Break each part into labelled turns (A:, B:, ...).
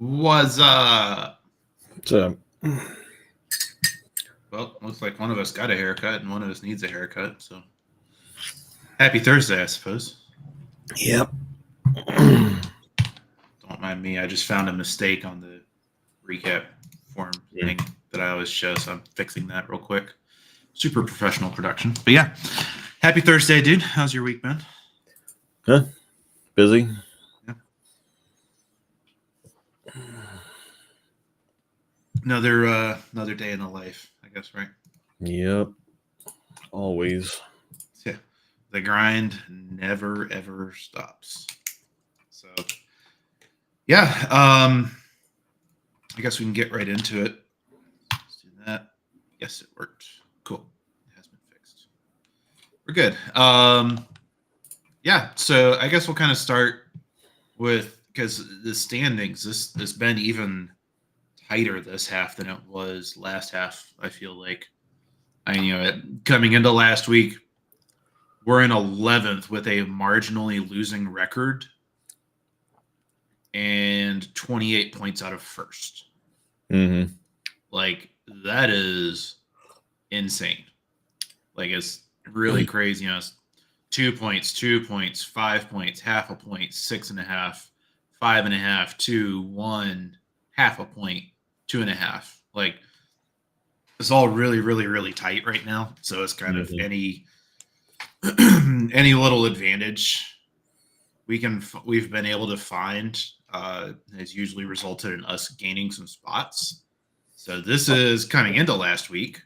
A: What's up?
B: So,
A: Well, looks like one of us got a haircut and one of us needs a haircut. So happy Thursday, I suppose.
B: yep.
A: Don't mind me. I just found a mistake on the recap form thing that I always show, so I'm fixing that real quick. Super professional production. But yeah, happy Thursday, dude. How's your week been?
B: Huh? Busy?
A: Yeah. Another day in the life, I guess, right?
B: Yep. Always.
A: Yeah. The grind never ever stops. So yeah, I guess we can get right into it. Let's do that. Yes, it worked. Cool. It has been fixed. We're good. Yeah, so I guess we'll kind of start with because the standings this been even tighter this half than it was last half. I feel like coming into last week, we're in 11th with a marginally losing record and 28 points out of first.
B: Mm-hmm.
A: Like that is insane. Like it's really crazy. 2 points, 2 points, 5 points, half a point, 6.5, 5.5, 2, 1, half a point, 2.5. Like it's all really, really, really tight right now. So it's kind of any any little advantage we've been able to find has usually resulted in us gaining some spots. So this is coming into last week.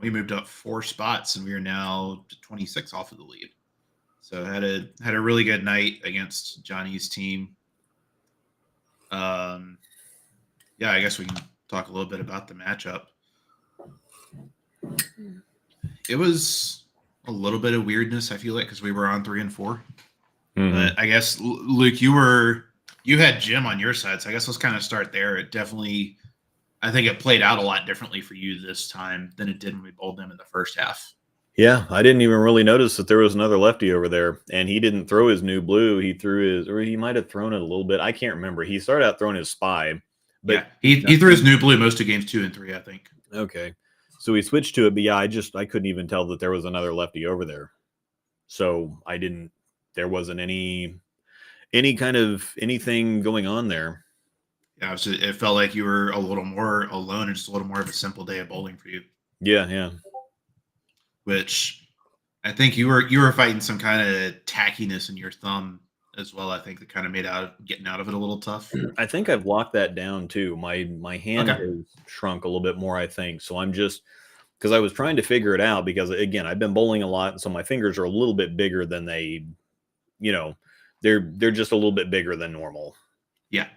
A: We moved up 4 spots and we are now 26 off of the lead. So had a really good night against Johnny's team. Yeah, I guess we can talk a little bit about the matchup. It was a little bit of weirdness, I feel like, because we were on 3 and 4. Mm-hmm. But I guess Luke, you had Jim on your side, so I guess let's kind of start there. It definitely, I think it played out a lot differently for you this time than it did when we bowled them in the first half.
B: Yeah, I didn't even really notice that there was another lefty over there, and he didn't throw his new blue. He threw his, or he might have thrown it a little bit. I can't remember. He started out throwing his spy.
A: But yeah, he threw his new blue most of games 2 and 3, I think.
B: Okay. So we switched to it, but yeah, I couldn't even tell that there was another lefty over there. So there wasn't any kind of anything going on there.
A: Yeah, it felt like you were a little more alone and just a little more of a simple day of bowling for you.
B: Yeah.
A: Which I think you were fighting some kind of tackiness in your thumb as well. I think that kind of made getting out of it a little tough.
B: I think I've locked that down too. My hand has shrunk a little bit more, I think. So I'm just because I was trying to figure it out because again, I've been bowling a lot, and so my fingers are a little bit bigger than they, they're just a little bit bigger than normal.
A: Yeah.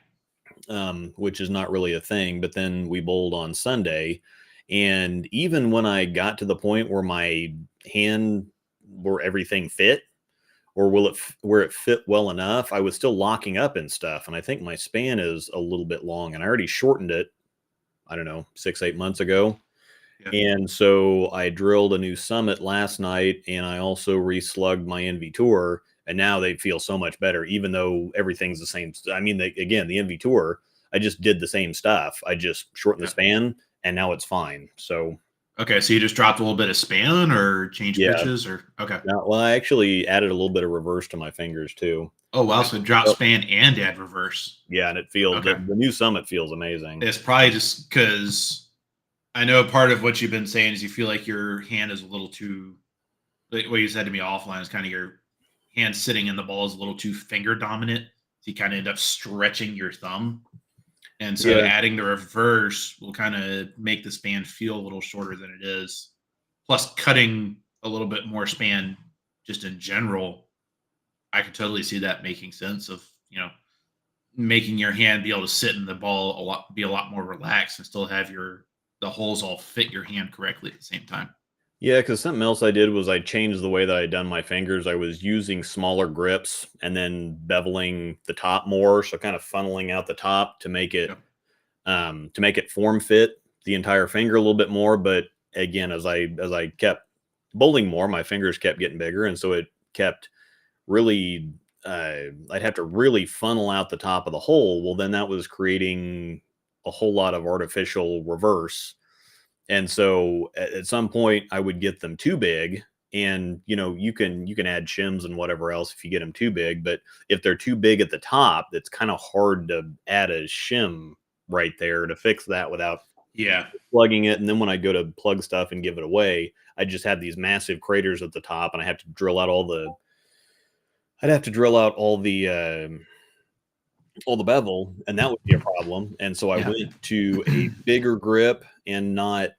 B: Which is not really a thing. But then we bowled on Sunday, and even when I got to the point where my hand, where everything fit, or where it fit well enough, I was still locking up and stuff. And I think my span is a little bit long, and I already shortened it, I don't know, 6-8 months ago. Yeah. And so I drilled a new summit last night, and I also reslugged my NV Tour, and now they feel so much better, even though everything's the same. I mean, the NV Tour, I just did the same stuff. I just shortened the span, and now it's fine. So.
A: Okay, so you just dropped a little bit of span or changed pitches, or okay.
B: No, well, I actually added a little bit of reverse to my fingers too.
A: Oh wow! So drop span and add reverse.
B: Yeah, and it feels the new summit feels amazing.
A: It's probably just because I know part of what you've been saying is you feel like your hand is a little too. Like what you said to me offline is kind of your hand sitting in the ball is a little too finger dominant. So you kind of end up stretching your thumb. And so adding the reverse will kind of make the span feel a little shorter than it is. Plus cutting a little bit more span just in general, I could totally see that making sense of, making your hand be able to sit in the ball be a lot more relaxed and still have the holes all fit your hand correctly at the same time.
B: Yeah, because something else I did was I changed the way that I'd done my fingers. I was using smaller grips and then beveling the top more, so kind of funneling out the top to make it form fit the entire finger a little bit more. But again, as I kept bowling more, my fingers kept getting bigger, and so it kept really I'd have to really funnel out the top of the hole. Well, then that was creating a whole lot of artificial reverse. And so at some point I would get them too big. And you can add shims and whatever else if you get them too big, but if they're too big at the top, it's kind of hard to add a shim right there to fix that without
A: Yeah.
B: plugging it. And then when I go to plug stuff and give it away, I just have these massive craters at the top, and I have to drill out I'd have to drill out all the bevel, and that would be a problem. And so I
A: Yeah.
B: went to a bigger grip and not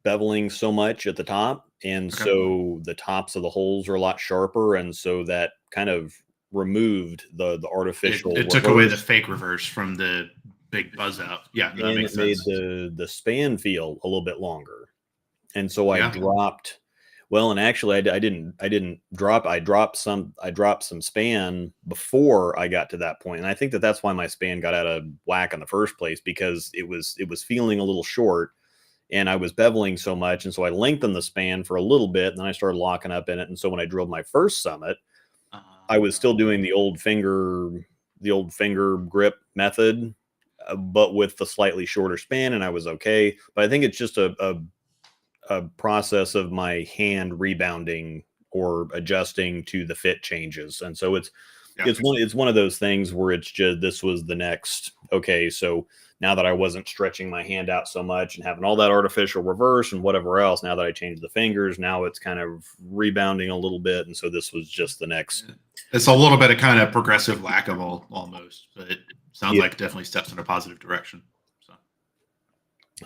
B: beveling so much at the top. And
A: Okay.
B: so the tops of the holes are a lot sharper. And so that kind of removed the artificial
A: It took away the
B: reverse,
A: fake reverse from the big buzz out. Yeah, no, that
B: and
A: makes
B: it made
A: sense.
B: the span feel a little bit longer. And so I
A: Yeah.
B: dropped, well, and actually I didn't drop, I dropped some span before I got to that point. And I think that that's why my span got out of whack in the first place, because it was feeling a little short, and I was beveling so much. And so I lengthened the span for a little bit, and then I started locking up in it. And so when I drilled my first summit, I was still doing the old finger grip method, but with the slightly shorter span, and I was okay. But I think it's just a process of my hand rebounding or adjusting to the fit changes. And so
A: Yeah.
B: it's one of those things where it's just, this was the next, okay, so now that I wasn't stretching my hand out so much and having all that artificial reverse and whatever else, now that I changed the fingers, now it's kind of rebounding a little bit. And so this was just the next.
A: It's a little bit of kind of progressive lack of almost, but it sounds
B: Yeah.
A: like definitely steps in a positive direction.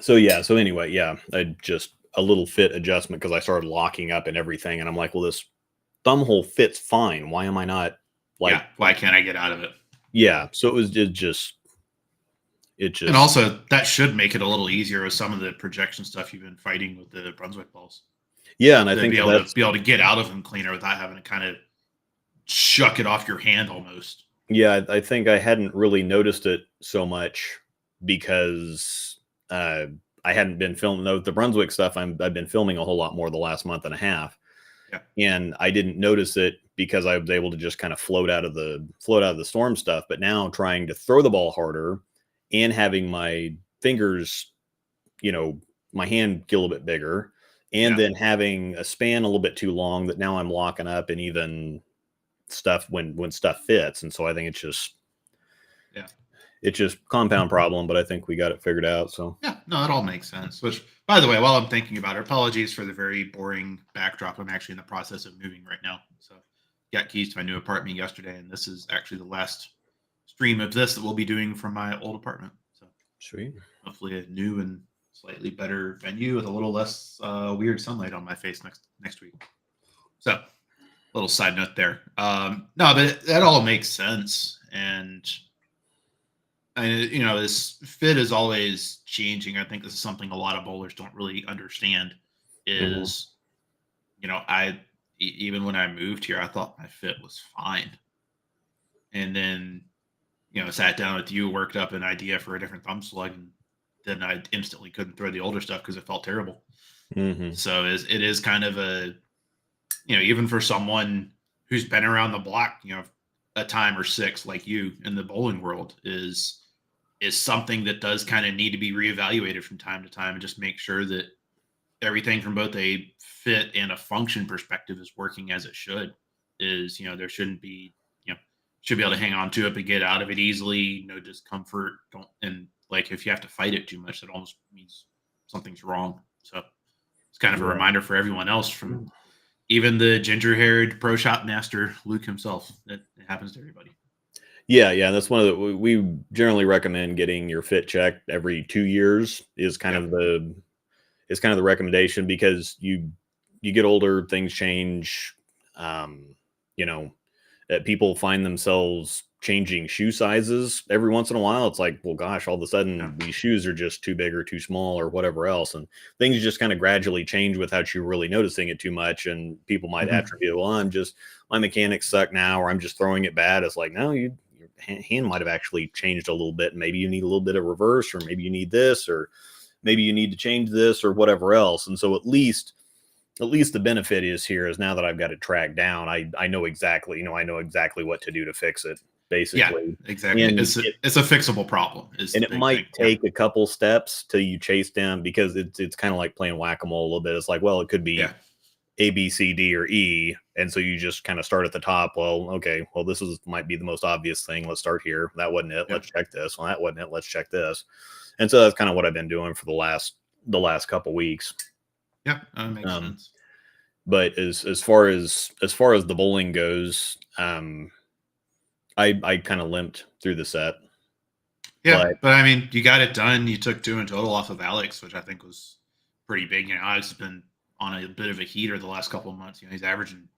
B: So yeah, so anyway, yeah, I just a little fit adjustment because I started locking up and everything, and I'm like, well, this thumb hole fits fine. Why am I not like,
A: Yeah, why can't I get out of it?
B: yeah? So it
A: And
B: just
A: also, that should make it a little easier with some of the projection stuff you've been fighting with the Brunswick balls.
B: yeah, and I
A: To
B: think
A: be able to get out of them cleaner without having to kind of shuck it off your hand almost.
B: yeah, I think I hadn't really noticed it so much because I hadn't been filming the Brunswick stuff. I've been filming a whole lot more the last month and a half,
A: Yeah.
B: and I didn't notice it because I was able to just kind of float out of the storm stuff. But now trying to throw the ball harder and having my fingers, my hand get a little bit bigger, and
A: Yeah.
B: then having a span a little bit too long that now I'm locking up, and even stuff when stuff fits. And so I think
A: Yeah.
B: it's just compound problem, but I think we got it figured out. So
A: Yeah. No, that all makes sense. Which, by the way, while I'm thinking about it, apologies for the very boring backdrop. I'm actually in the process of moving right now. So, got keys to my new apartment yesterday, and this is actually the last stream of this that we'll be doing from my old apartment. So,
B: sweet.
A: hopefully, a new and slightly better venue with a little less weird sunlight on my face next week. So, little side note there. No, but that all makes sense, and this fit is always changing. I think this is something a lot of bowlers don't really understand.
B: Mhm.
A: Is even when I moved here, I thought my fit was fine, and then sat down with you, worked up an idea for a different thumb slug, and then I instantly couldn't throw the older stuff because it felt terrible.
B: Mhm.
A: So it is kind of a even for someone who's been around the block, a time or six like you in the bowling world is something that does kind of need to be reevaluated from time to time and just make sure that everything from both a fit and a function perspective is working as it should. There shouldn't be, should be able to hang on to it but get out of it easily, no discomfort. Don't and like if you have to fight it too much, that almost means something's wrong. So it's kind of a
B: Right.
A: reminder for everyone else, from even the ginger-haired pro shop master Luke himself, that it happens to everybody.
B: Yeah, yeah. That's one of the we generally recommend getting your fit checked every 2 years is kind
A: Yeah.
B: of the recommendation, because you get older, things change. Um, you know, people find themselves changing shoe sizes every once in a while. It's like, well, gosh, all of a
A: Yeah.
B: sudden these shoes are just too big or too small or whatever else. And things just kind of gradually change without you really noticing it too much. And people might
A: Mhm.
B: attribute, well, my mechanics suck now, or I'm just throwing it bad. It's like, no, your hand might have actually changed a little bit. Maybe you need a little bit of reverse, or maybe you need this, or maybe you need to change this or whatever else. And so at least at least the benefit is here is now that I've got it tracked down, I know exactly, I know exactly what to do to fix it,
A: Yeah,
B: basically.
A: exactly.
B: And
A: It's a fixable problem. Is
B: and
A: the
B: it
A: big thing.
B: might take a couple steps till you chase down, because it's kind of like playing whack-a-mole a little bit. It's like, well, it could
A: Yeah.
B: be A, B, C, D, or E, and so you just kind of start at the top. Well, okay, well, might be the most obvious thing. Let's start here. That wasn't it.
A: Yeah.
B: Let's check this. Well, that wasn't it. Let's check this. And so that's kind of what I've been doing for the last couple weeks.
A: Yeah, that makes sense.
B: But as far as the bowling goes, I kind of limped through the set.
A: Yeah, but I mean, you got it done. You took 2 in total off of Alex, which I think was pretty big. Alex has been on a bit of a heater the last couple of months. He's averaging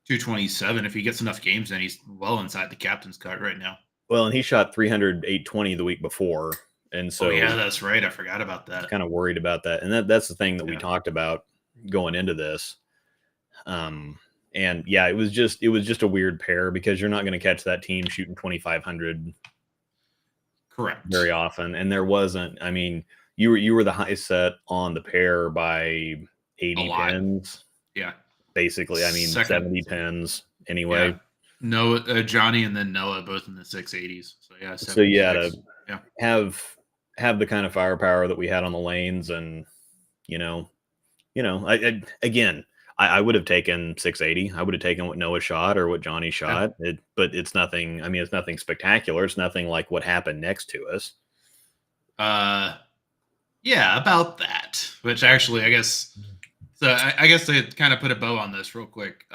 A: 227. If he gets enough games in, he's well inside the captain's cut right now.
B: Well, and he shot 300 820 the week before, and so
A: yeah, that's right. I forgot about that.
B: Kind of worried about that, and that's the thing that we talked about going into this. And yeah, it was just a weird pair, because you're not going to catch that team shooting 2,500
A: correct
B: very often, and there wasn't. I mean, you were the highest set on the pair by 80 pins.
A: Yeah,
B: basically. I mean, 70 pins anyway.
A: Yeah. Noah, Johnny, and then Noah both in the 680s. So yeah, 76.
B: So to have the kind of firepower that we had on the lanes, and I would have taken 680. I would have taken what Noah shot or what Johnny shot. But it's nothing. I mean, it's nothing spectacular. It's nothing like what happened next to us.
A: Yeah, about that. Which actually, I guess. So I guess to kind of put a bow on this real quick.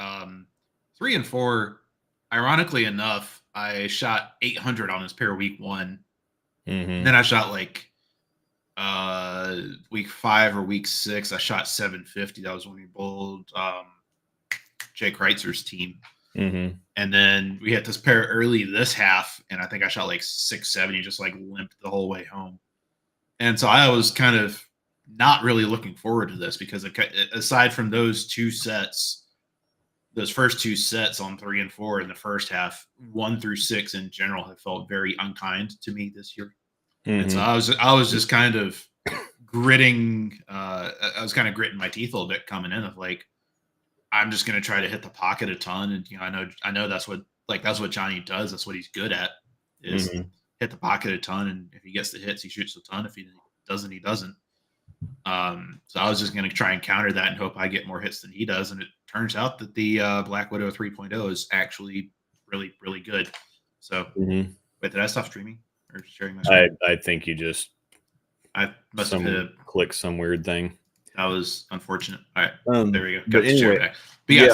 A: 3 and 4. Ironically enough, I shot 800 on his pair week 1.
B: Mm-hmm.
A: Then I shot like week 5 or week 6. I shot 750. That was when we bowled Jake Reitzer's team.
B: Mm-hmm.
A: And then we hit this pair early this half, and I think I shot like 670, just like limped the whole way home. And so I was kind of not really looking forward to this, because aside from those 2 sets, those first 2 sets on 3 and 4 in the first half, 1 through 6 in general have felt very unkind to me this year. Mm-hmm. And so I was just kind of gritting. I was kind of gritting my teeth a little bit coming in, of like, I'm just going to try to hit the pocket a ton. And I know that's what Johnny does. That's what he's good at, is hit the pocket a ton. And if he gets the hits, he shoots a ton. If he doesn't, he doesn't. So I was just going to try and counter that and hope I get more hits than he does. And it turns out that the Black Widow 3.0 is actually really, really good. So wait, did I stop streaming or sharing my screen?
B: I think you just
A: must have hit a
B: click some weird thing.
A: That was unfortunate. All right, there we go.
B: Got the share back.
A: But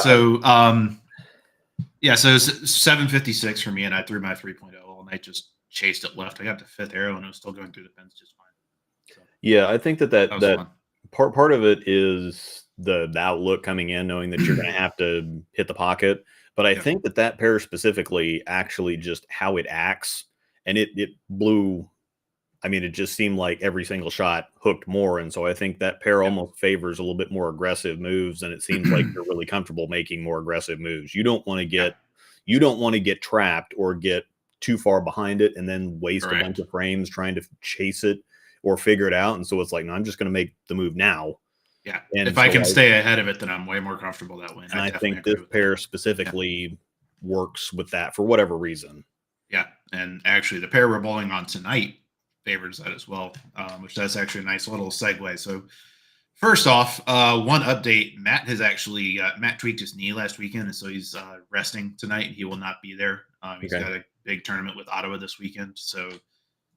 A: so 756 for me, and I threw my 3.0 all night, just chased it left. I got the 5th arrow, and it was still going through the pins just fine. So,
B: yeah, I think that part of it is the outlook coming in, knowing that you're going to have to hit the pocket. But I think that pair specifically, actually, just how it acts, and it blew. I mean, it just seemed like every single shot hooked more. And so I think that pair almost favors a little bit more aggressive moves. And it seems like you're really comfortable making more aggressive moves. You don't want to get trapped or get too far behind it and then waste a bunch of frames trying to chase it or figure it out. And so it's like, no, I'm just going to make the move now.
A: Yeah. And if I can stay ahead of it, then I'm way more comfortable that way.
B: And I think this pair specifically works with that for whatever reason.
A: Yeah. And actually the pair we're bowling on tonight favors that as well, which that's actually a nice little segue. So first off, one update, Matt tweaked his knee last weekend, and so he's resting tonight, and he will not be there. He's got a big tournament with Ottawa this weekend. So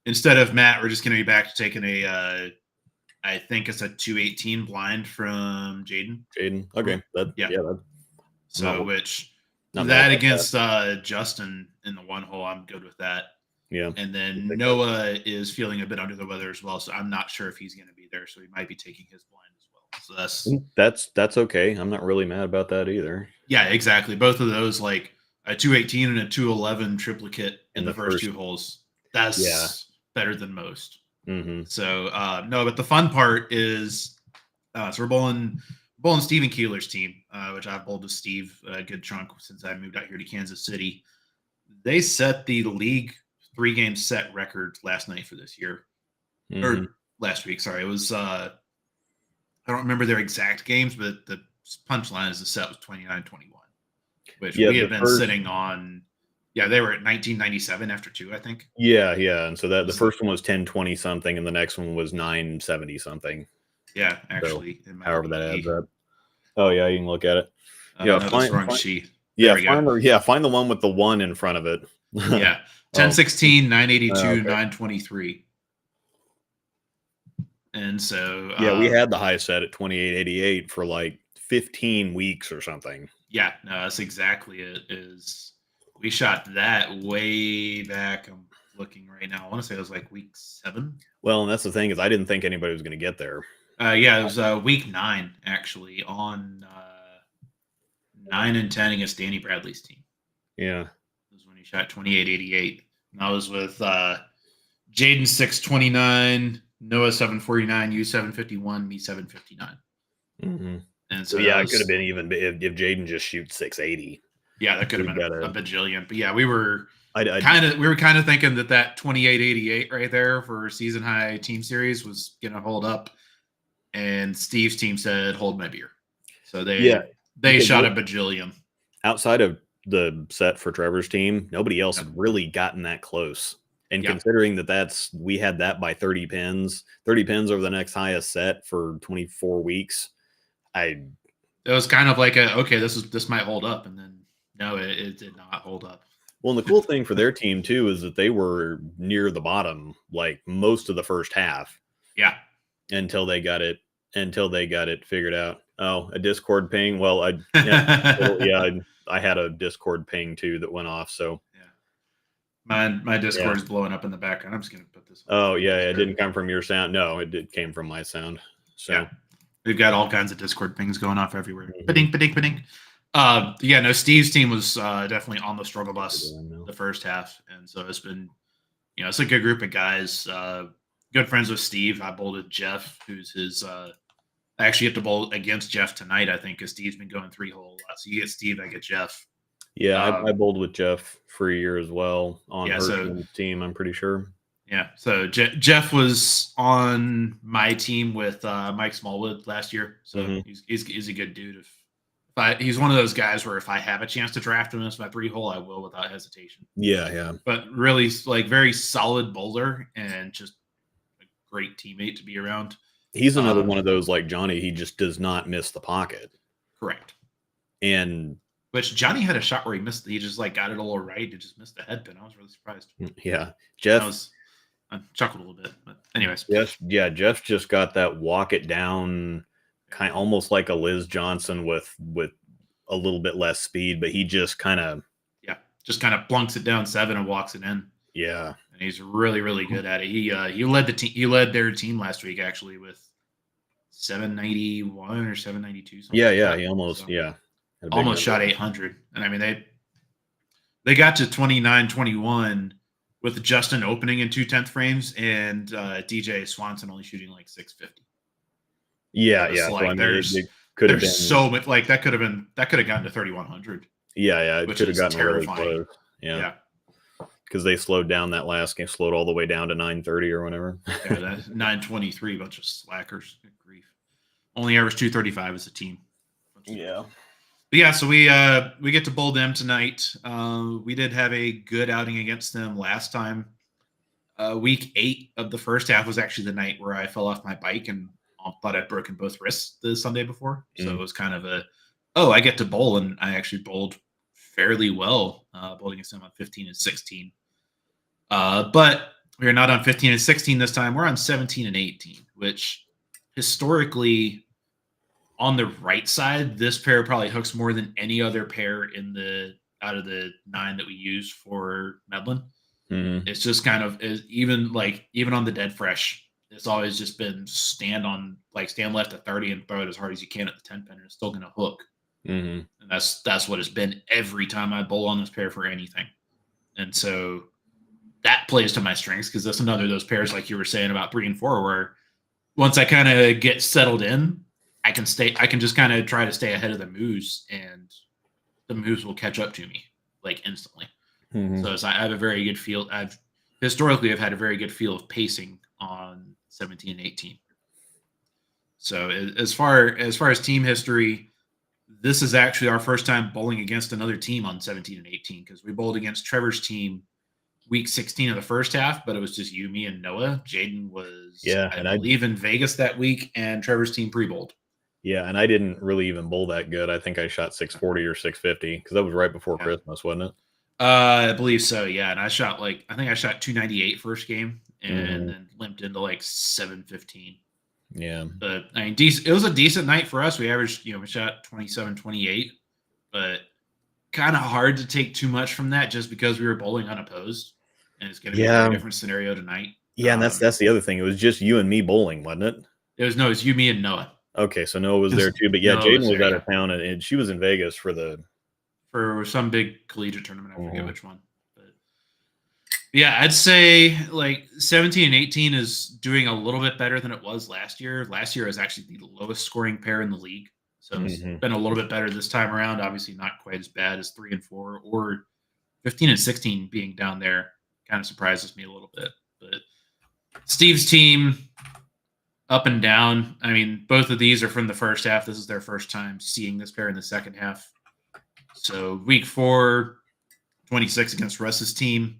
A: instead of Matt, we're just going to be back to taking I think it's a 218 blind from Jaden.
B: Okay.
A: That against Justin in the 1 hole, I'm good with that.
B: Yeah.
A: And then Noah is feeling a bit under the weather as well, so I'm not sure if he's going to be there. So he might be taking his blind as well. So
B: that's okay. I'm not really mad about that either.
A: Yeah, exactly. Both of those, like a 218 and a 211 triplicate in the first 2 holes. That's better than most.
B: Mm-hmm.
A: So no, but the fun part is, so we're bowling Stephen Keeler's team, which I've bowled with Steve a good chunk since I moved out here to Kansas City. They set the league 3-game set record last night for this year, or last week. Sorry, it was I don't remember their exact games, but the punchline is the set was 29-21, which
B: Yeah,
A: we
B: the
A: had been
B: first
A: sitting on. Yeah, they were at 1997 after 2, I think.
B: yeah, yeah, and so that the
A: So,
B: first one was 10-20 something, and the next one was 9-70 something.
A: yeah,
B: So
A: actually, it might
B: however that adds
A: be.
B: up. Oh yeah, you can look at it. Yeah,
A: No, that's the wrong sheet. There
B: yeah,
A: we go.
B: find the one with the 1 in front of it.
A: Yeah,
B: Oh,
A: 10-16, 982,
B: okay.
A: 923. And so,
B: Yeah, we had the high set at 2888 for like 15 weeks or something.
A: yeah, no, that's exactly it. Is we shot that way back. I'm looking right now. I want to say it was like week 7.
B: Well, and that's the thing is I didn't think anybody was going to get there.
A: Yeah, it was week 9 actually on 9 and 10 against Danny Bradley's team.
B: Yeah.
A: That was when he shot 28-88. And that was with Jaden 629, Noah 749, you 751, me 759.
B: Mm-hmm.
A: And
B: So
A: so
B: yeah, it could have been even if Jaden just shoots 680.
A: Yeah, that could have been a bajillion. But yeah, we were kind of thinking that 28-88 right there for season high team series was gonna hold up. And Steve's team said, "Hold my beer." So they shot a bajillion.
B: Outside of the set for Trevor's team, nobody else had really gotten that close. And considering we had that by 30 pins over the next highest set for 24 weeks, it
A: was kind of like okay, this might hold up, and then no, it did not hold up.
B: Well, and the cool thing for their team too is that they were near the bottom like most of the first half.
A: Yeah.
B: Until they got it figured out. Oh, a Discord ping. Well, I had a Discord ping too that went off. So
A: yeah, my Discord is blowing up in the background. I'm just gonna put this on.
B: Oh yeah, it didn't come from your sound. No, it came from my sound. So
A: yeah. We've got all kinds of Discord pings going off everywhere. Ba-ding, ba-ding, ba-ding. Yeah, no, Steve's team was definitely on the struggle bus the first half, and so it's been, it's a good group of guys. Good friends with Steve. I bowled with Jeff, who's his. I actually have to bowl against Jeff tonight, I think, because Steve's been going 3-hole a lot. So you get Steve, I get Jeff.
B: Yeah, I bowled with Jeff for a year as well on her team, I'm pretty sure.
A: Yeah, so Jeff was on my team with Mike Smallwood last year, so he's a good dude. He's one of those guys where if I have a chance to draft him as my 3-hole, I will without hesitation.
B: Yeah.
A: But really, like, very solid bowler and just a great teammate to be around.
B: He's another one of those like Johnny. He just does not miss the pocket.
A: Correct.
B: And
A: which Johnny had a shot where he missed. He just like got it all right. He just missed the head pin. I was really surprised.
B: Yeah, Jeff.
A: I chuckled a little bit, but anyways.
B: Jeff just got that walk it down, kind of almost like a Liz Johnson with a little bit less speed, but he just kind of
A: plunks it down 7 and walks it in.
B: Yeah,
A: and he's really, really good at it. He led the team. He led their team last week actually with 791 or 792.
B: Yeah, he almost
A: almost shot 800. And I mean they got to 29-21 with Justin opening in 2/10 frames and DJ Swanson only shooting like 650.
B: Yeah.
A: So, like, there's so much like that could have gotten to 3100.
B: Yeah, it could have gotten
A: terrifying.
B: Really close. Yeah. Because they slowed down that last game, slowed all the way down to 930 or whatever.
A: Yeah, that's 923, bunch of slackers. Good grief. Only average 235 as a team.
B: Yeah.
A: But yeah, so we get to bowl them tonight. We did have a good outing against them last time. Week 8 of the first half was actually the night where I fell off my bike and thought I'd broken both wrists the Sunday before. So it was kind of I get to bowl, and I actually bowled fairly well, bowling against them on 15 and 16. But we're not on 15 and 16 this time. We're on 17 and 18, which historically on the right side, this pair probably hooks more than any other pair out of the 9 that we use for Medlin.
B: Mm-hmm.
A: It's just kind of even on the dead fresh, it's always just been stand left at 30 and throw it as hard as you can at the 10 pin, and it's still going to hook.
B: Mm-hmm.
A: And that's what it's been every time I bowl on this pair for anything. And so that plays to my strengths, because that's another of those pairs, like you were saying about 3 and 4, where once I kind of get settled in, I can just kind of try to stay ahead of the moves, and the moves will catch up to me like instantly.
B: Mm-hmm.
A: So I have a very good feel. Historically I've had a very good feel of pacing on 17 and 18. So as far as team history, this is actually our first time bowling against another team on 17 and 18 because we bowled against Trevor's team week 16 of the first half, but it was just you, me, and Noah. Jaden was,
B: Yeah,
A: I
B: and I
A: believe, in Vegas that week, and Trevor's team pre-bowled.
B: yeah, and I didn't really even bowl that good. I think I shot 640 or 650 because that was right before
A: Yeah.
B: Christmas, wasn't it?
A: I believe so, yeah. And I think I shot 298 first game and
B: Hmm.
A: then limped into like 715.
B: Yeah,
A: But I mean, it was a decent night for us. We averaged, we shot 27, 28, but kind of hard to take too much from that just because we were bowling unopposed. And it's going to be a very
B: yeah,
A: different scenario tonight.
B: yeah, and that's the other thing. It was just you and me bowling, wasn't it?
A: It was you, me, and Noah.
B: Okay, so Noah was there
A: Because
B: too, but yeah,
A: Noah
B: Jaden
A: was
B: was
A: there,
B: out
A: yeah,
B: of town, and she was in Vegas for the.
A: for some big collegiate tournament. I forget
B: Mhm.
A: which one. But yeah, I'd say like 17 and 18 is doing a little bit better than it was last year. Last year was actually the lowest scoring pair in the league. So it's
B: Mhm.
A: been a little bit better this time around. Obviously, not quite as bad as 3 and 4 or 15 and 16 being down there kind of surprises me a little bit. But Steve's team, up and down. I mean, both of these are from the first half. This is their first time seeing this pair in the second half. So week 4, 26 against Russ's team,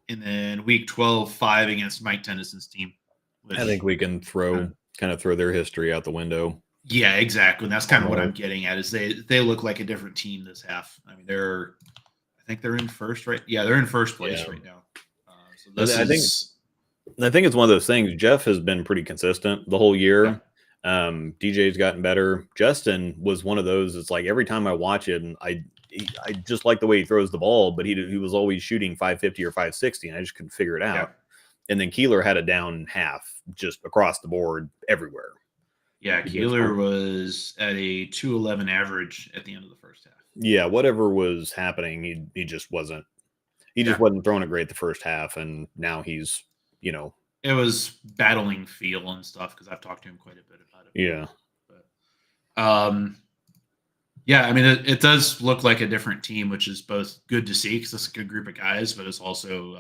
A: and then week 12, 5 against Mike Tennyson's team.
B: I think
A: Which,
B: we can kind of throw their history out the window.
A: yeah, exactly. And that's kind of what I'm
B: Almost.
A: getting at. Is they look like a different team this half. I mean, I think they're in first, right? Yeah, they're in first place
B: Yeah,
A: right now. So
B: I,
A: this
B: I think
A: is
B: I think it's one of those things. Jeff has been pretty consistent the whole
A: yeah,
B: year. DJ's gotten better. Justin was one of those. It's like every time I watch it, and I just like the way he throws the ball, but he was always shooting 550 or 560, and I just couldn't figure it
A: yeah,
B: out. And then Keeler had a down half just across the board everywhere.
A: yeah.
B: He just
A: Keeler was at a 211 average at the end of the first half.
B: yeah, whatever was happening, he just wasn't. He just
A: Yeah,
B: wasn't throwing it great the first half, and now he's you know
A: it was battling feel and stuff because I've talked to him quite a bit about it.
B: yeah
A: But yeah, I mean, it does look like a different team, which is both good to see because it's a good group of guys, but it's also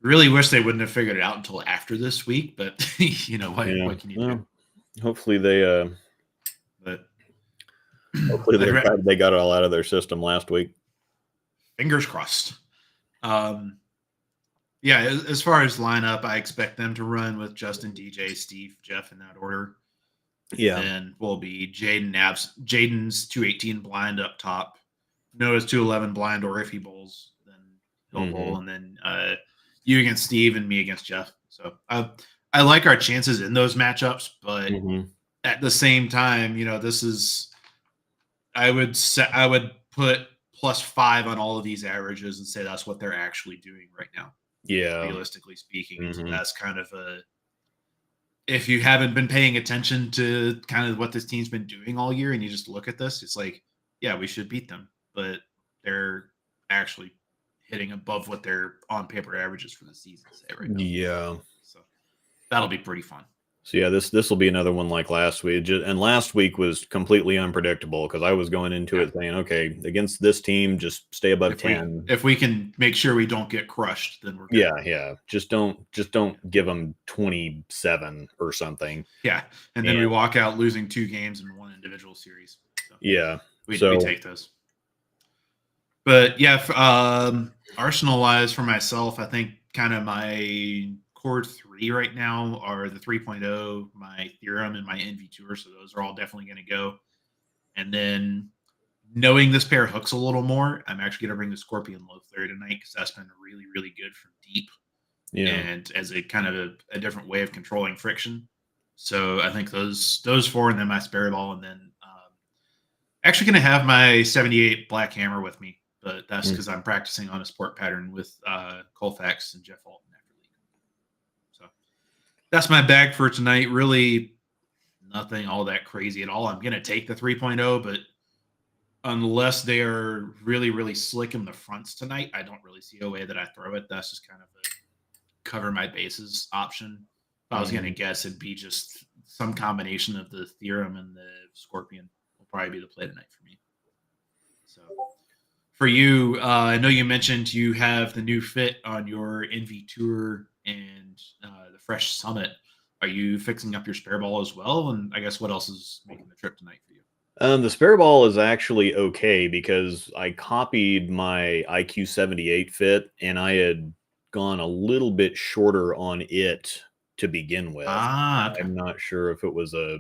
A: really wish they wouldn't have figured it out until after this week. But
B: yeah.
A: what can you do?
B: Well, hopefully they
A: But
B: hopefully
A: I'd
B: they're
A: re-
B: glad they got it all out of their system last week.
A: fingers crossed. Um, yeah, as far as lineup, I expect them to run with Justin, DJ, Steve, Jeff in that order. And
B: Yeah.
A: then will be Jaden's 218 blind up top. Noah's 211 blind, or if he bowls, then he'll bowl.
B: Hmm.
A: And then you against Steve and me against Jeff. So I like our chances in those matchups, but
B: Hmm.
A: at the same time, this is I would put +5 on all of these averages and say that's what they're actually doing right now,
B: Yeah.
A: realistically speaking. And so
B: Hmm.
A: that's kind of a if you haven't been paying attention to kind of what this team's been doing all year and you just look at this, it's like, yeah, we should beat them, but they're actually hitting above what their on paper averages for the season say right now.
B: Yeah.
A: So that'll be pretty fun.
B: So yeah, this will be another one like last week. And last week was completely unpredictable because I was going into
A: Yeah.
B: it saying, okay, against this team, just stay above
A: If we
B: 10.
A: if we can make sure we don't get crushed, then we're good.
B: Yeah, yeah. Just don't give them 27 or something.
A: Yeah. And then we
B: And
A: walk out losing 2 games in one individual series. So
B: yeah.
A: we
B: So
A: take those. But yeah, Arsenal wise for myself, I think kind of my core 3 right now are the 3.0, my theorem, and my NV tour. So those are all definitely going to go. And then knowing this pair hooks a little more, I'm actually going to bring the Scorpion low flare tonight because that's been really, really good from deep
B: yeah.
A: and as a kind of a different way of controlling friction. So I think those 4 and then my spare ball and then actually going to have my 78 Black Hammer with me, but that's
B: Mm.
A: because I'm practicing on a sport pattern with Colfax and Jeff Alton after league. So that's my bag for tonight. Really nothing all that crazy at all. I'm going to take the 3.0, but unless they are really, really slick in the fronts tonight, I don't really see a way that I throw it. That's just kind of a cover my bases option. If I was going to
B: Mhm.
A: guess, it'd be just some combination of the Theorem and the Scorpion will probably be the play tonight for me. So for you, I know you mentioned you have the new fit on your NV Tour and the Fresh Summit. Are you fixing up your spare ball as well? And I guess what else is making the trip tonight for you?
B: The spare ball is actually okay because I copied my IQ 78 fit and I had gone a little bit shorter on it to begin with.
A: Ah, okay.
B: I'm not sure if it was a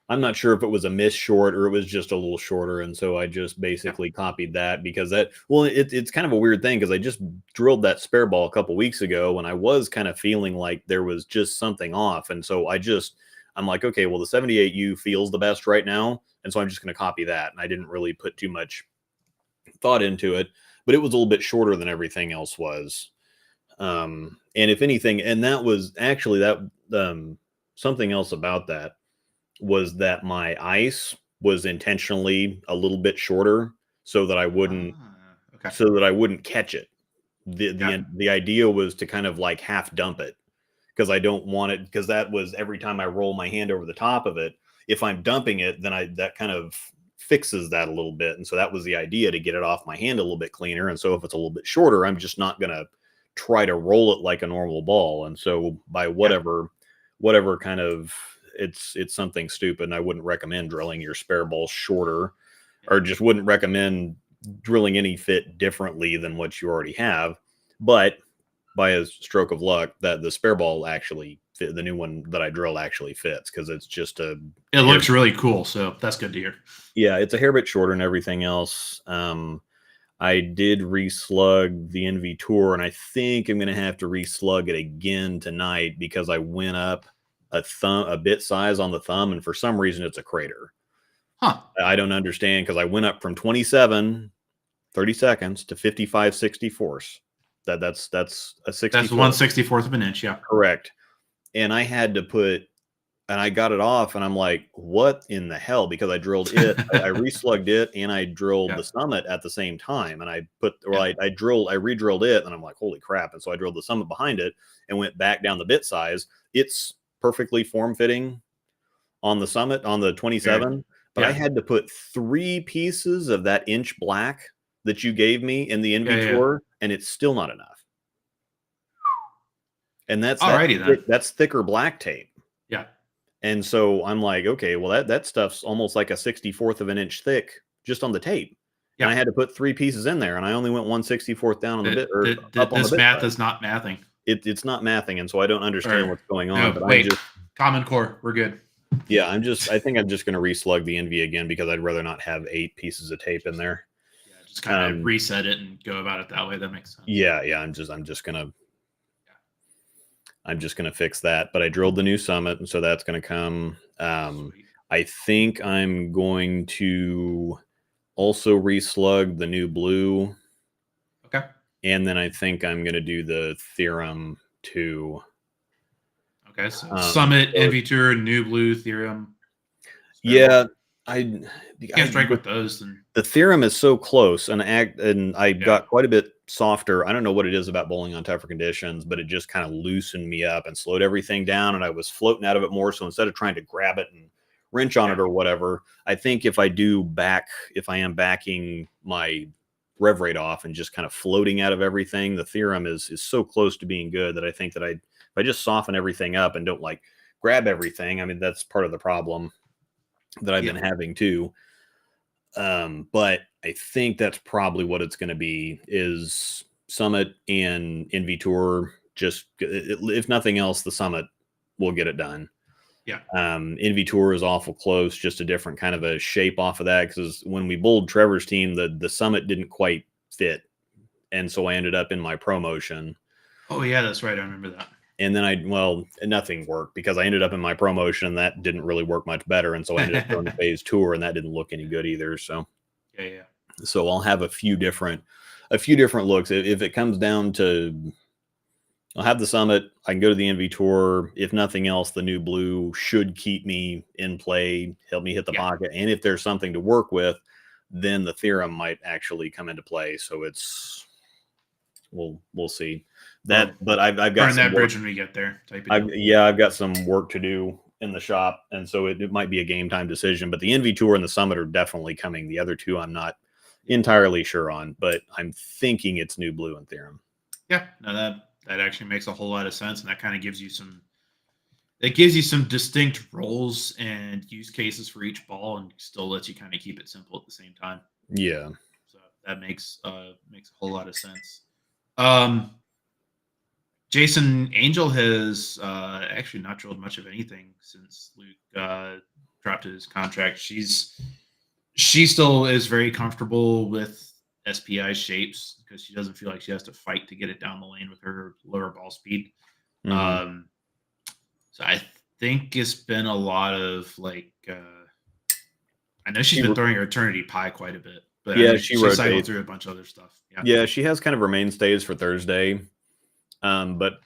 B: I'm not sure if it was a miss short or it was just a little shorter. And so I just
A: Yeah.
B: basically copied that because it's kind of a weird thing because I just drilled that spare ball a couple weeks ago and I was kind of feeling like there was just something off. And so I'm like, okay, well, the 78U feels the best right now. And so I'm just going to copy that. And I didn't really put too much thought into it, but it was a little bit shorter than everything else was. And if anything, and that was actually something else about that was that my ice was intentionally a little bit shorter so that
A: Okay.
B: I wouldn't catch it.
A: Yeah.
B: The idea was to kind of like half dump it because I don't want it because that was every time I roll my hand over the top of it, if I'm dumping it, then that kind of fixes that a little bit. And so that was the idea to get it off my hand a little bit cleaner. And so if it's a little bit shorter, I'm just not gonna try to roll it like a normal ball. And so by
A: Yeah.
B: whatever kind of it's something stupid. And I wouldn't recommend drilling your spare ball shorter,
A: Yeah.
B: or just wouldn't recommend drilling any fit differently than what you already have. But by a stroke of luck, that the spare ball actually fit, the new one that I drilled actually fits because it's just a
A: It
B: hair,
A: looks really cool, so that's good to hear.
B: yeah, it's a hair bit shorter than everything else. I did reslug the NV Tour, and I think I'm going to have to reslug it again tonight because I went up a bit size on the thumb, and for some reason it's a crater.
A: Huh.
B: I don't understand because I went up from 27 30 seconds to 55 64ths. That's a
A: That's
B: 64th.
A: 1/64th of an inch. Yeah.
B: Correct. And I got it off and I'm like, what in the hell? Because I drilled it, I reslugged it and I drilled
A: Yeah.
B: the summit at the same time. And
A: Yeah.
B: I re-drilled it and I'm like, holy crap. And so I drilled the summit behind it and went back down the bit size. It's perfectly form fitting on the summit on the
A: Very.
B: 27, but I
A: Yeah.
B: had to put 3 pieces of that inch black that you gave me in the
A: Yeah.
B: NV
A: Yeah.
B: Tour, and it's still not enough. And
A: Alrighty then.
B: that's thicker black tape.
A: Yeah.
B: And so I'm like, okay, well that stuff's almost like a 64th of an inch thick just on the tape. And I
A: Yeah.
B: had to put 3 pieces in there, and I only went 1/64th down on the bit or up on the
A: This
B: bit
A: math
B: side.
A: is not mathing.
B: It's not mathing, and so I don't understand
A: Or
B: what's going on.
A: no,
B: But
A: wait. Common Core. We're good.
B: I think I'm just gonna reslug the NV again because I'd rather not have 8 pieces of tape in there.
A: Yeah. Just kind of
B: Um,
A: reset it and go about it that way. That makes sense.
B: yeah, I'm just gonna fix that. But I drilled the new summit, and so that's gonna come.
A: Sweet.
B: I think I'm going to also reslug the new blue,
A: Okay.
B: and then I think I'm gonna do the theorem too.
A: Okay. So
B: Um,
A: Summit,
B: so
A: NV Tour, New Blue, Theorem, Spare
B: yeah,
A: Ball.
B: I,
A: Can't
B: I
A: strike with those, then
B: the theorem is so close, and I
A: yeah.
B: got quite a bit softer. I don't know what it is about bowling on tougher conditions, but it just kind of loosened me up and slowed everything down, and I was floating out of it more. So instead of trying to grab it and wrench on
A: Yeah.
B: it or whatever, I think if I am backing my rev rate off and just kind of floating out of everything, the theorem is so close to being good that I think that if I just soften everything up and don't like grab everything, I mean that's part of the problem that I've
A: Yeah.
B: been having too. But I think that's probably what it's going to be is Summit and NV Tour. Just if nothing else, the Summit will get it done.
A: Yeah.
B: NV Tour is awful close, just a different kind of a shape off of that. Because when we bowled Trevor's team, the Summit didn't quite fit, and so I ended up in my promotion.
A: Oh yeah, that's right. I remember that.
B: And then nothing worked because I ended up in my promotion and that didn't really work much better. And so I ended up going to phase tour and that didn't look any good either. So
A: Yeah. Yeah.
B: I'll have a few different looks. If it comes down to, I'll have the summit. I can go to the NV tour. If nothing else, the new blue should keep me in play, help me hit the
A: Yeah.
B: pocket. And if there's something to work with, then the theorem might actually come into play. So we'll see that.
A: Well,
B: But I've got
A: burn
B: some
A: that
B: work.
A: bridge when we get there, type of deal.
B: I've got some work to do in the shop, and so it might be a game time decision. But the NV Tour and the Summit are definitely coming. The other two, I'm not entirely sure on, but I'm thinking it's New Blue and Theorem.
A: Yeah. No, that actually makes a whole lot of sense, and that kind of gives you some it gives you some distinct roles and use cases for each ball, and still lets you kind of keep it simple at the same time.
B: Yeah.
A: So that makes a whole lot of sense. Um, Jason Angel has actually not drilled much of anything since Luke dropped his contract. She still is very comfortable with SPI shapes because she doesn't feel like she has to fight to get it down the lane with her lower ball speed.
B: Hmm.
A: Um, so I think it's been a lot of like I know she's been throwing her Eternity Pie quite a bit, but I
B: Yeah,
A: know
B: she
A: she cycled
B: rotates.
A: through a bunch of other stuff. Yeah.
B: Yeah, she has kind of her mainstays for Thursday. But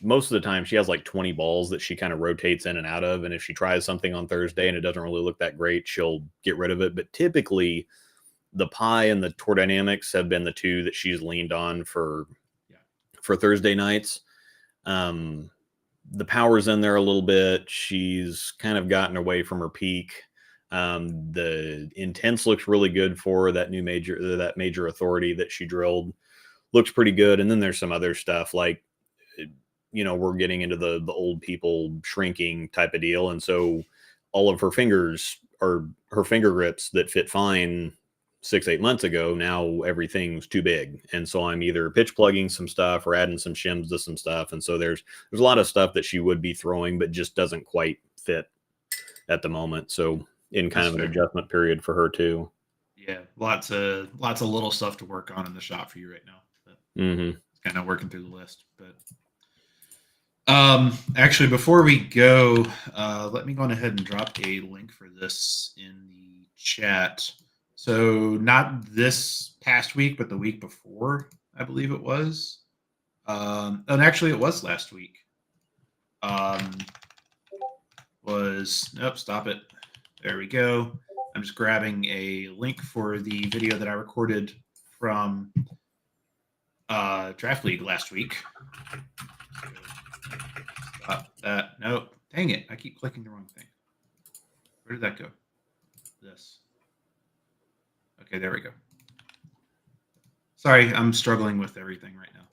B: most of the time she has like 20 balls that she kind of rotates in and out of. And if she tries something on Thursday and it doesn't really look that great, she'll get rid of it. But typically the pie and the tour dynamics have been the two that she's leaned on
A: Yeah.
B: for Thursday nights. The power's in there a little bit. She's kind of gotten away from her peak. The intense looks really good for her. That major authority that she drilled looks pretty good. And then there's some other stuff like, we're getting into the old people shrinking type of deal. And so all of her fingers are her finger grips that fit fine 6-8 months ago. Now everything's too big. And so I'm either pitch plugging some stuff or adding some shims to some stuff. And so there's a lot of stuff that she would be throwing, but just doesn't quite fit at the moment. So in kind
A: That's
B: of an
A: fair.
B: adjustment period for her too.
A: Yeah, lots of little stuff to work on in the shop for you right now. But
B: Mm-hmm.
A: it's kind of working through the list. But actually, before we go, let me go on ahead and drop a link for this in the chat. So not this past week, but the week before, I believe it was. And actually, it was last week. Nope, stop it. There we go. I'm just grabbing a link for the video that I recorded from Draft League last week. Stop that. Nope. Dang it. I keep clicking the wrong thing. Where did that go? This. Okay, there we go. Sorry, I'm struggling with everything right now.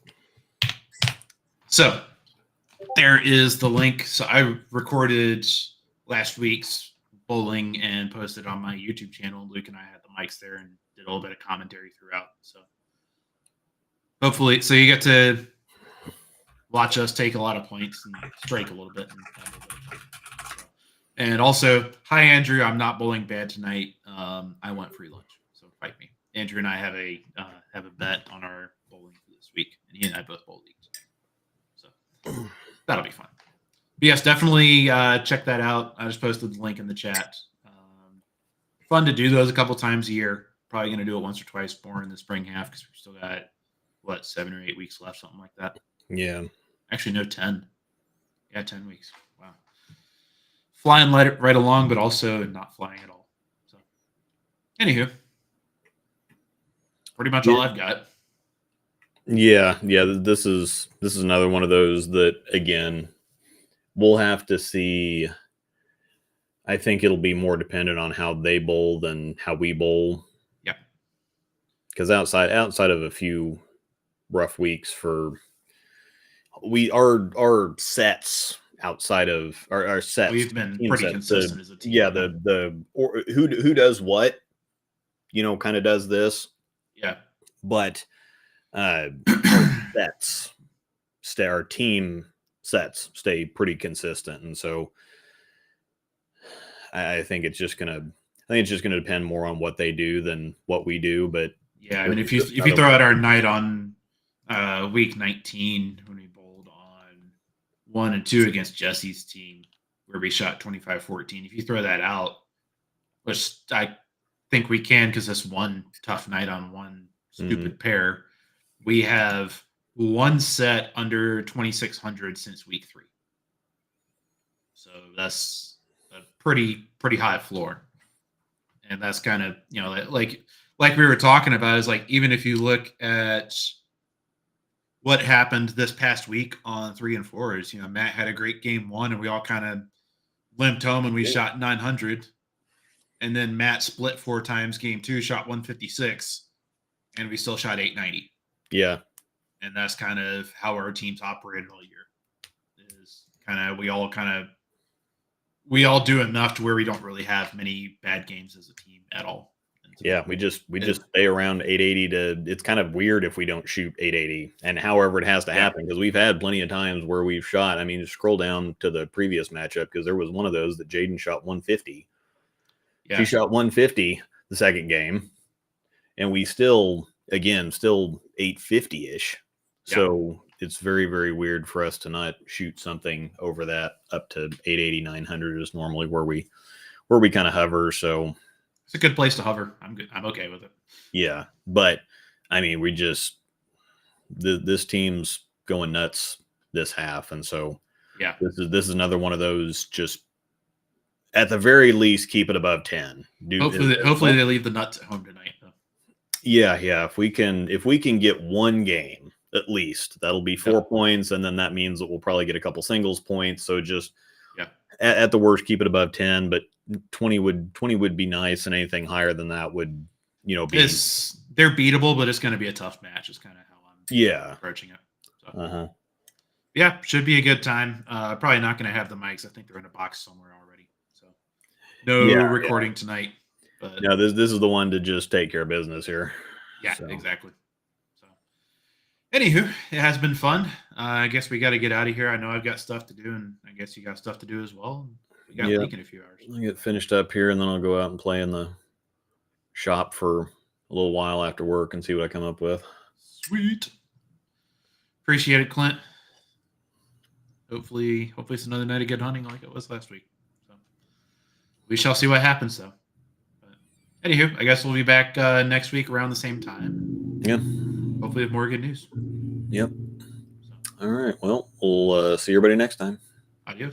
A: So there is the link. So I recorded last week's bowling and posted on my YouTube channel. Luke and I had the mics there and did a little bit of commentary throughout. So hopefully, so you get to watch us take a lot of points and strike a little bit. And also, hi Andrew, I'm not bowling bad tonight. I want free lunch, so fight me. Andrew and I have a bet on our bowling for this week, and he and I both bowl leagues, so that'll be fun. But yes, definitely check that out. I just posted the link in the chat. Fun to do those a couple times a year. Probably going to do it once or twice more in the spring half because we've still got 7 or 8 weeks left, something like that.
B: Yeah.
A: Actually, no, 10. Yeah, 10 weeks. Wow. Flying right along, but also not flying at all. So, anywho, pretty much all I've got.
B: Yeah. This is another one of those that, again, we'll have to see. I think it'll be more dependent on how they bowl than how we bowl.
A: Yeah.
B: Because outside of a few rough weeks our sets outside of our sets,
A: we've been
B: team
A: pretty
B: sets,
A: consistent as a team.
B: Yeah, who does what, kind of does this.
A: Yeah.
B: But our sets our team sets stay pretty consistent, and so I think it's just gonna depend more on what they do than what we do. But
A: yeah, I mean, if you throw out our night on week 19 when we bowled on 1 and 2 against Jesse's team, where we shot 25-14, if you throw that out, which I think we can because this one tough night on one stupid pair, we have one set under 2,600 since week 3. So that's a pretty high floor. And that's kind of, like we were talking about, is like, even if you look at what happened this past week on 3 and 4s, Matt had a great game 1 and we all kind of limped home and we shot 900. And then Matt split 4 times game 2, shot 156, and we still shot 890.
B: Yeah.
A: And that's kind of how our teams operated all year. Is we all do enough to where we don't really have many bad games as a team at all.
B: Yeah, we just stay around 880 to. It's kind of weird if we don't shoot 880, and however it has to happen, because we've had plenty of times where we've shot. I mean, scroll down to the previous matchup, because there was one of those that Jaden shot 150.
A: Yeah.
B: She shot 150 the second game, and we still 850 ish. So it's very, very weird for us to not shoot something over that. Up to 880, 900 is normally where we kind of hover. So
A: it's a good place to hover. I'm good. I'm okay with it.
B: Yeah, but I mean, this team's going nuts this half, and so this is another one of those. Just at the very least, keep it above 10.
A: Hopefully they leave the nuts at home tonight, though.
B: Yeah. If we can get one game at least, that'll be 4 points, and then that means that we'll probably get a couple singles points. So just at the worst, keep it above 10, but 20 would be nice, and anything higher than that would be.
A: They're beatable, but it's going to be a tough match. Is kind of how I'm approaching it. So. Yeah, should be a good time. Probably not going to have the mics. I think they're in a box somewhere already. So no recording tonight. But
B: no, this is the one to just take care of business here.
A: Yeah, exactly. So, anywho, it has been fun. I guess we got to get out of here. I know I've got stuff to do, and I guess you got stuff to do as well. We got League in a few hours.
B: I'll get finished up here, and then I'll go out and play in the shop for a little while after work and see what I come up with.
A: Sweet. Appreciate it, Clint. Hopefully it's another night of good hunting like it was last week. So we shall see what happens, though. But anywho, I guess we'll be back next week around the same time.
B: Yeah.
A: Hopefully with more good news.
B: Yep. So. All right. Well, we'll see everybody next time.
A: Adios.